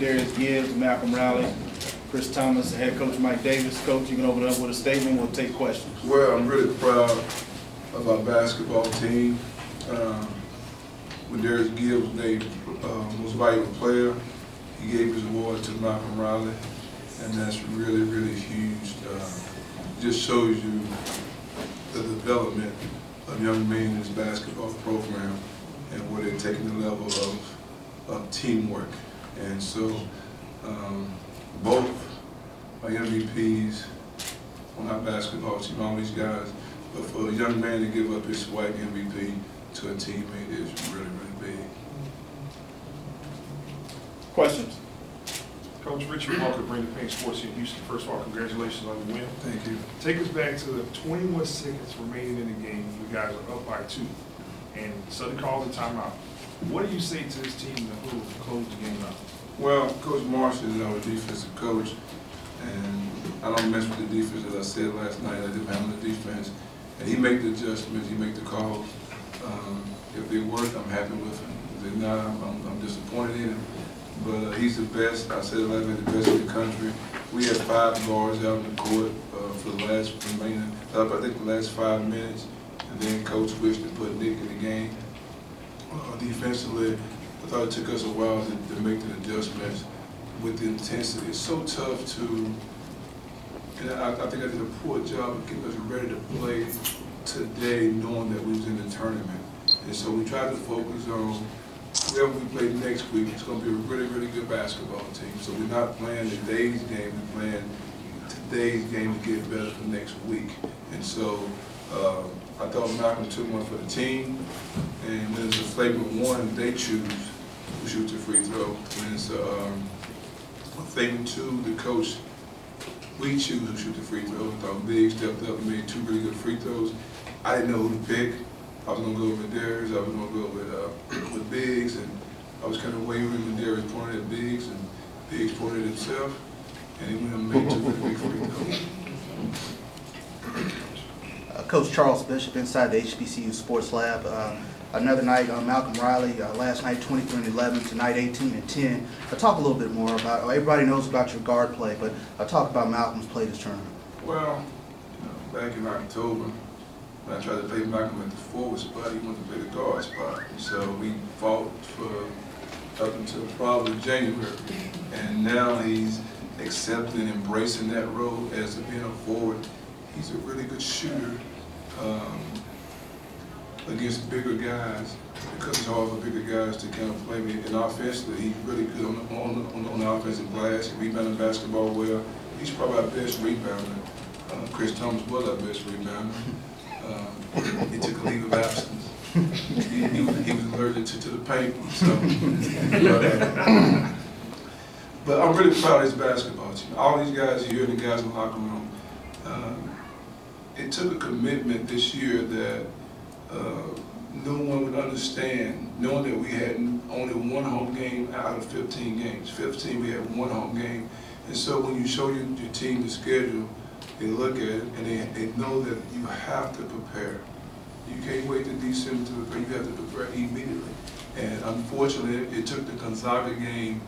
Darius Gibbs, Malcolm Riley, Chris Thomas, and head coach Mike Davis. Coach, you can open up with a statement. We'll take questions. Well, I'm really proud of our basketball team. When Darius Gibbs was named most valuable player, he gave his award to Malcolm Riley, and that's really, really huge. Just shows you the development of young men in this basketball program and where they're taking the level of teamwork. And so both are MVPs on our basketball team, all these guys. But for a young man to give up his SWAC MVP to a teammate is really, really big. Questions? Coach Richard Walker, Bring the Pain Sports in Houston. First of all, congratulations on the win. Thank you. Take us back to the 21 seconds remaining in the game. You guys are up by 2, and Southern calls a timeout. What do you say to this team to close the game out? Well, Coach Marshall is our defensive coach, and I don't mess with the defense. As I said last night, I didn't handle the defense, and he make the adjustments, he make the calls. If they work, I'm happy with him. If they're not, I'm disappointed in him. But he's the best. I said it last night, the best in the country. We had 5 guards out in the court for the last remaining, I think the last 5 minutes, and then Coach switched and put Nick in the game. Defensively, I thought it took us a while to make the adjustments with the intensity. It's so tough to, and I think I did a poor job of getting us ready to play today, knowing that we was in the tournament. And so we tried to focus on whoever we play next week. It's going to be a really, really good basketball team. So we're not playing today's game, we're playing today's game to get better for next week. And so I thought Malcolm took one for the team, and when it's a flagrant one, they choose who shoots a free throw. When it's a flagrant 2, the coach, we choose who shoots the free throw. I thought Big stepped up and made 2 really good free throws. I didn't know who to pick. I was going to go with Darius, I was going to go with Biggs, and I was kind of wavering when Darius pointed at Biggs, and Biggs pointed at himself, and he went and made 2 really big free throws. Coach Charles Bishop inside the HBCU Sports Lab. Another night, Malcolm Riley, last night 23-11, tonight 18-10. Talk a little bit more about, everybody knows about your guard play, but talk about Malcolm's play this tournament. Well, back in October, when I tried to play Malcolm at the forward spot, he wanted to play the guard spot. And so we fought for up until probably January. And now he's accepting and embracing that role as being a forward. He's a really good shooter against bigger guys, because it's hard for bigger guys to kind of play me. And offensively, he's really good on the offensive glass. He rebounded basketball well. He's probably our best rebounder. Chris Thomas was our best rebounder. He took a leave of absence. He was allergic to the paint. So, but I'm really proud of this basketball team. All these guys here and the guys in the locker room. It took a commitment this year that no one would understand, knowing that we had only 1 home game out of 15 games. 15, we had 1 home game. And so when you show your team the schedule, they look at it and they know that you have to prepare. You can't wait to December to prepare, you have to prepare immediately. And unfortunately, it took the Gonzaga game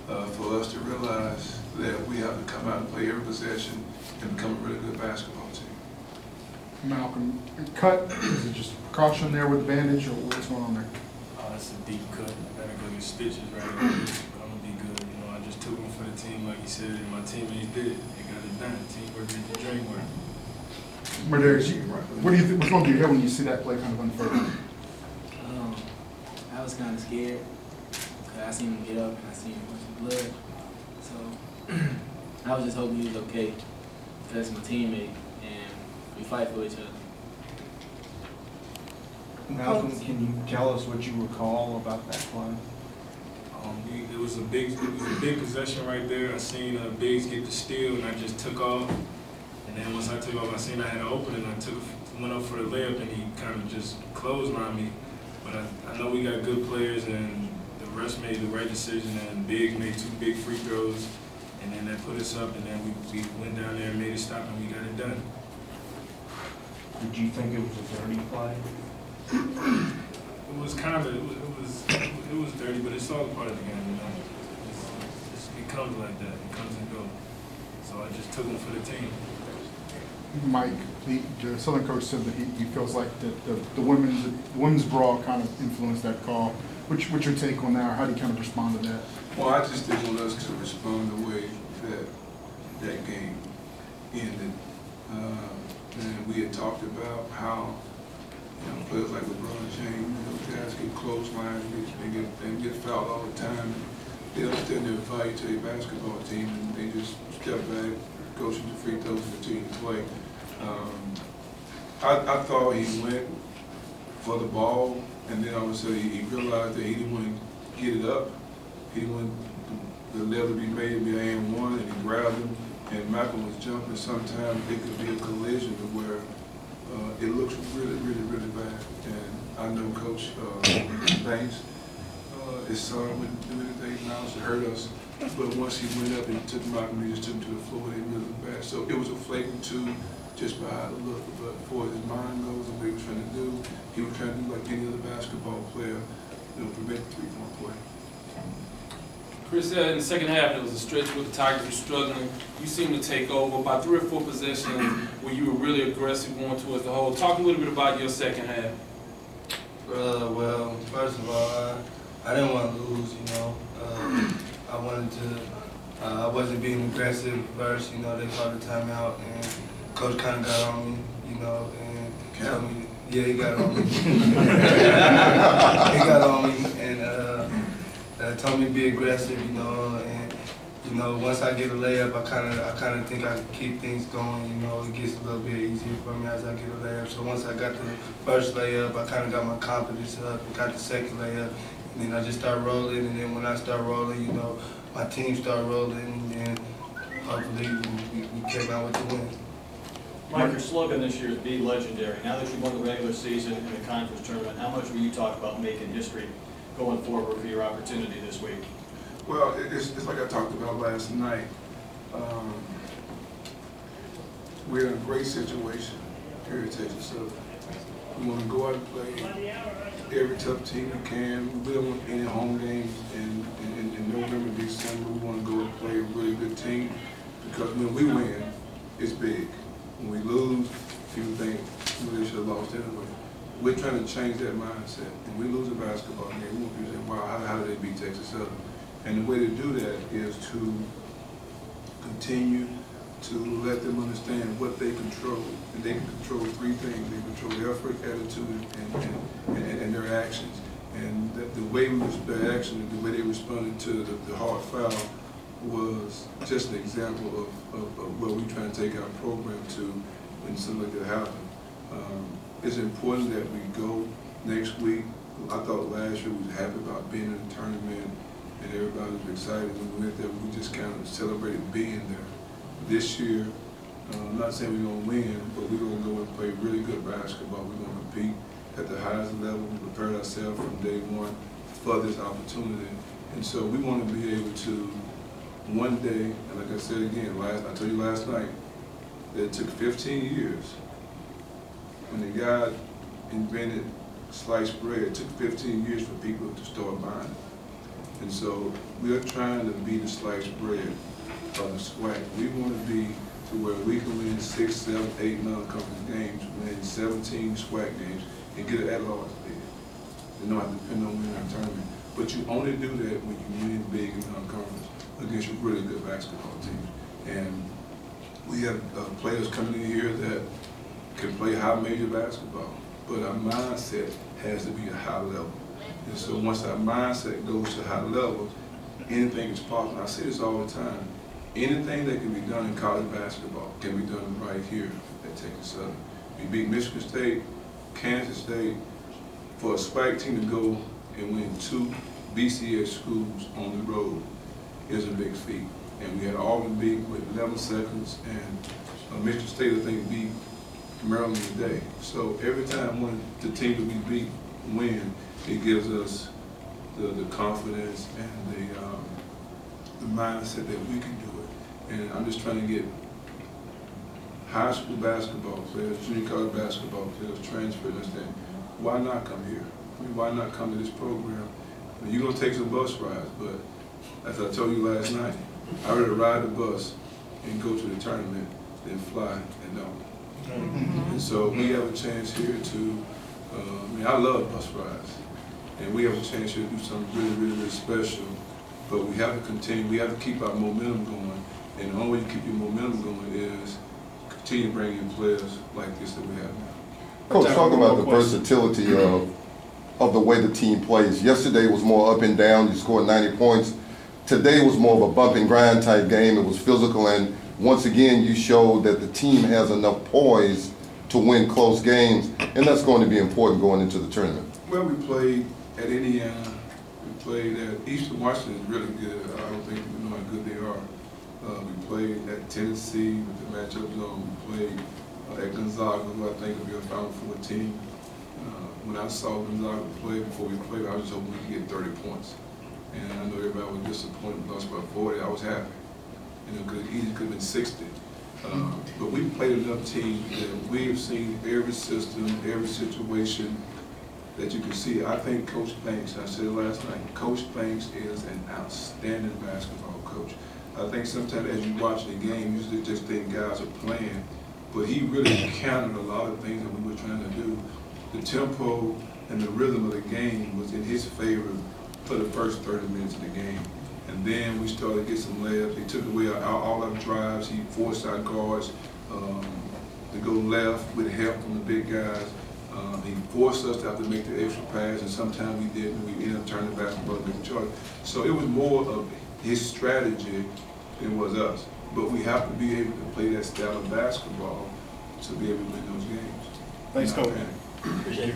for us to realize that we have to come out and play every possession and become a really good basketball team. Malcolm, cut, is it just a precaution there with the bandage, or what's going on there? It's a deep cut. I gotta go get stitches right now. I'm gonna be good. You know, I just took one for the team, like you said, and my teammates did it. They got it done. Teamwork is the dream work. Darius, what do you think? What's going through your head when you see that play kind of unfold? I was kind of scared because I seen him get up and I seen a bunch of blood. So I was just hoping he was okay because he's my teammate and we fight for each other. Malcolm, can you tell us what you recall about that play? It was a big possession right there. I seen Biggs get the steal and I just took off. And then once I took off, I seen I had an opening. I went up for the layup and he kind of just closed on me. But I know we got good players and the refs made the right decision and Biggs made 2 big free throws. And then that put us up and then we went down there and made a stop and we got it done. Did you think it was a dirty play? It was kind of, it was dirty, but it's all part of the game, you know. It's comes like that. It comes and goes. So I just took him for the team. Mike, the Southern coach said that he feels like that the women's brawl kind of influenced that call. What's your take on that, or how do you kind of respond to that? Well, I just didn't want us to respond the way that game ended. And we had talked about how players like LeBron James, guys get clotheslined, they get fouled all the time. They understand their value to their basketball team, and they just step back, go shoot the free throws, and continue to play. I thought he went for the ball, and then all of a sudden he realized that he didn't want to get it up. He didn't want the level to be made to be an and one, and he grabbed him, and Malcolm was jumping. Sometimes it could be a collision to where it looks really, really, really bad. And I know Coach Banks, his son wouldn't do anything now to hurt us. But once he went up and he took Malcolm, he just took him to the floor, and it really looked bad. So it was a flagrant two just by how it looked. But for his mind goes and what he was trying to do, he was trying to do like any other basketball player, prevent the three-point play. Chris, in the second half, there was a stretch where the Tigers were struggling. You seemed to take over about 3 or 4 possessions where you were really aggressive going towards the hole. Talk a little bit about your second half. Well, first of all, I didn't want to lose, I wanted to, I wasn't being aggressive first, they called the timeout, and Coach kind of got on me, and told me, yeah, he got on me. He got on me, and told me to be aggressive, and once I get a layup, I kind of think I can keep things going, it gets a little bit easier for me as I get a layup. So once I got the first layup, I kind of got my confidence up, got the second layup, and then I just start rolling, and then when I start rolling, my team start rolling, and hopefully we came out with the win. Mike, your slogan this year is "Be Legendary." Now that you've won the regular season and the conference tournament, how much will you talk about making history going forward for your opportunity this week? Well, it's like I talked about last night. We're in a great situation here at Texas Southern. We want to go out and play every tough team we can. We don't want any home games in November, December. We want to go and play a really good team because when we win, it's big. When we lose, people think we really should have lost anyway. We're trying to change that mindset. When we lose a basketball game, we want people to say, wow, how did they beat Texas Southern? And the way to do that is to continue to let them understand what they control. And they can control 3 things. They control effort, attitude, and their actions. And the way we their action, the way they responded to the hard foul was just an example of where we're trying to take our program to when something like that happens. It's important that we go next week. I thought last year we was happy about being in the tournament and everybody was excited when we went there. We just kind of celebrated being there. This year, I'm not saying we're going to win, but we're going to go and play really good basketball. We're going to compete at the highest level. We prepared ourselves from day one for this opportunity. And so we want to be able to one day, and like I said again, I told you last night, that it took 15 years. When the guy invented sliced bread, it took 15 years for people to start buying it. And so we are trying to be the sliced bread of the SWAC. We want to be to where we can win 6, 7, 8 non-conference games, win 17 SWAC games, and get an at-large bid. You don't have to depend on winning a tournament. But you only do that when you win big in non-conference against a really good basketball team. And we have players coming in here that can play high major basketball, but our mindset has to be a high level. And so once our mindset goes to high levels, anything is possible. I say this all the time. Anything that can be done in college basketball can be done right here at Texas Southern. We beat Michigan State, Kansas State. For a SWAC team to go and win 2 BCS schools on the road is a big feat. And we had Auburn beat with 11 seconds, and Michigan State, I think, beat Maryland today. So every time the team that we beat win, it gives us the confidence and the mindset that we can do it. And I'm just trying to get high school basketball players, junior college basketball players transferred and understand, why not come here? I mean, why not come to this program? I mean, you're going to take some bus rides, but as I told you last night, I'd rather ride the bus and go to the tournament than fly and no. And so we have a chance here to, I mean, I love bus rides. And we have a chance here to do something really, really, really special. But we have to continue, we have to keep our momentum going. And the only way you keep your momentum going is continue to bring in players like this that we have now. Coach, talk about the versatility of the way the team plays. Yesterday was more up and down, you scored 90 points. Today was more of a bump and grind type game. It was physical, and once again you showed that the team has enough poise to win close games, and that's going to be important going into the tournament. Well, we played at Indiana, we played at Eastern Washington is really good. I don't think we know how good they are. We played at Tennessee with the matchup zone. We played at Gonzaga, who I think will be a Final Four team. When I saw Gonzaga play before we played, I was just hoping we could get 30 points. And I know everybody was disappointed, we lost by 40. I was happy. You know, because it easily could have been 60. But we played enough teams that we have seen every system, every situation that you can see. I think Coach Banks, I said last night, Coach Banks is an outstanding basketball coach. I think sometimes as you watch the game, you just think guys are playing, but he really countered a lot of things that we were trying to do. The tempo and the rhythm of the game was in his favor for the first 30 minutes of the game. And then we started to get some layups. He took away all our drives. He forced our guards to go left with help from the big guys. He forced us to have to make the extra pass, and sometimes we didn't. We ended up turning the basketball and making charge. So it was more of his strategy than it was us. But we have to be able to play that style of basketball to be able to win those games. Thanks, Coach. Appreciate it.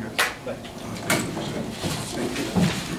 Thank you.